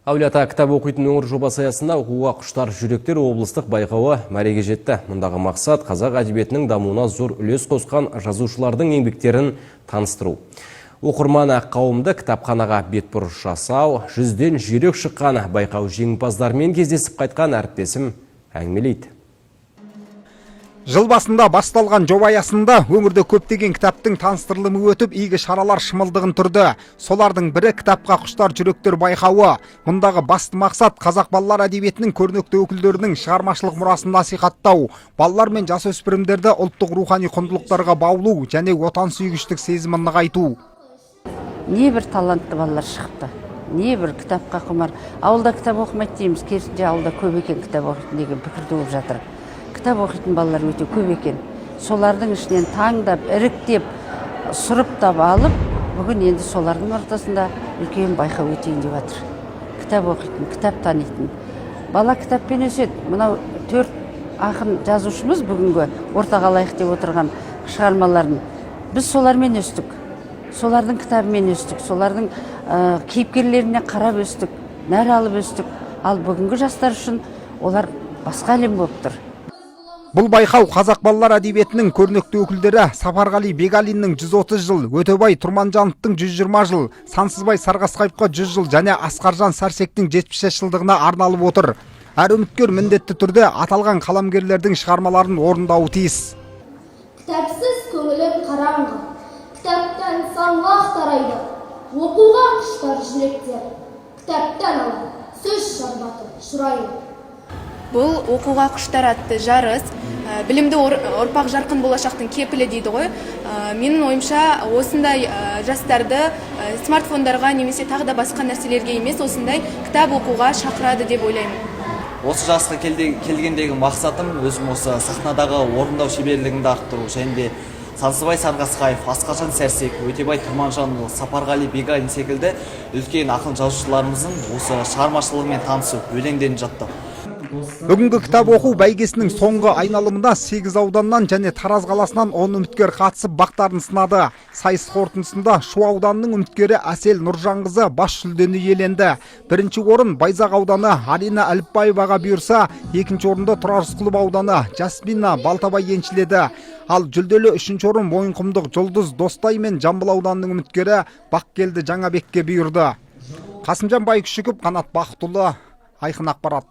Әулиеата кітап оқитын өңір жобасы аясында оқуға құштар жүректер облыстық байқауы мәреге жетті. Мұндағы мақсат қазақ әдебиетінің дамуына зор үлес қосқан жазушылардың еңбектерін таныстыру. Оқырман қауымды кітапханаға бетбұрыс жасау, 100-ден жүйрік шыққан байқау жеңімпаздарымен кездесіп қайтқан әріптесім әңгімелейді. Жыл басында басталған жоба аясында өңірде көптеген кітаптың таныстырылымы өтіп, игі шаралар шымылдығын тұрды. Солардың бірі кітапқа құштар жүректер байқауы. Мұндағы басты мақсат қазақ балалар әдебиетінің көрнекті өкілдерінің шығармашылық мұрасын насихаттау, балалар мен жасөспірімдерді ұлттық рухани құндылықтарға баулу және отансүйгіштік сезімін нығайту. Небір талантты балалар шықты, небір кітапқа құмар. Ауылда кітап оқымайды дейміз, керісінше ауылда көп екен кітап оқитын деген пікір туып жатыр. Кітап оқитын балалар өте көп екен. Солардың ішінен таңдап, іріктеп, сұрыптап алып, бүгін енді солардың ортасында үлкен байқау өтейін деп жатыр. Кітап оқитын, кітап танитын. Бала кітаппен өседі. Мынау 4 ақын жазушымыз бүгінгі ортаға лайық деп отырған шығармаларын. Біз солармен өстік. Солардың кітабымен өстік. Солардың кейіпкерлеріне қарап өстік, нәр алып өстік. Ал бүгінгі жастар үшін олар басқа әлем болып тұр. Бұл байқау қазақ балалар әдебиетінің көрнекті өкілдері Сапарғали Бегалиннің 130 жыл, Өтебай Тұрманжановтың 120 жыл, Сансызбай Сарғасқаевқа 100 жыл және Асқаржан Сәрсектің 75 жылдығына арналып отыр. Әр үміткер міндетті түрде аталған қаламгерлердің шығармаларын орындауы тиіс. Кітапсыз көңілім қараңғы, кітаптан саңғақ тарайды, оқуға құштар жүректер, кітаптан алып сөз шарбаты шұрайлы. Бұл оқуға құштар атты жарыс, білімді ұрпақ жарқын болашақтың кепілі дейді ғой. Менің ойымша осындай жастарды смартфондарға немесе тағы да басқа нәрселерге емес, осындай кітап оқуға шақырады деп ойлаймын. Осы жасқа келгендегі мақсатым өзім осы сахнадағы орындау шеберлігімді арттыру және де Сансызбай Сарғасқаев, Асқаржан Сәрсек, Өтебай Тұрманжанұлы, Сапарғали Бегалин секілді үлкен ақын жазушыларымыздың осы шығармашылығымен танысу, өлеңдерін жаттау. Бүгінгі кітап оқу бәйгесінің соңғы айналымында 8 ауданнан және Тараз қаласынан 10 үміткер қатысып бақтарын сынады. Сайыс қорытындысында Шу ауданының үміткері Әсел Нұржанқызы бас жүлдені иеленді. Бірінші орын Байзақ ауданы Алина Әліпбаеваға бұйырса, екінші орында Тұрар Рысқұлов ауданы Жасмина Балтабай еншіледі. Ал жүлделі үшінші орын Мойынқұмдық Жұлдыз Достай мен Жамбыл ауданының үміткері Бақкелді Жаңабекке бұйырды. Қасымжан Байкүшіков, Қанат Бақытұлы, Айқын ақпарат.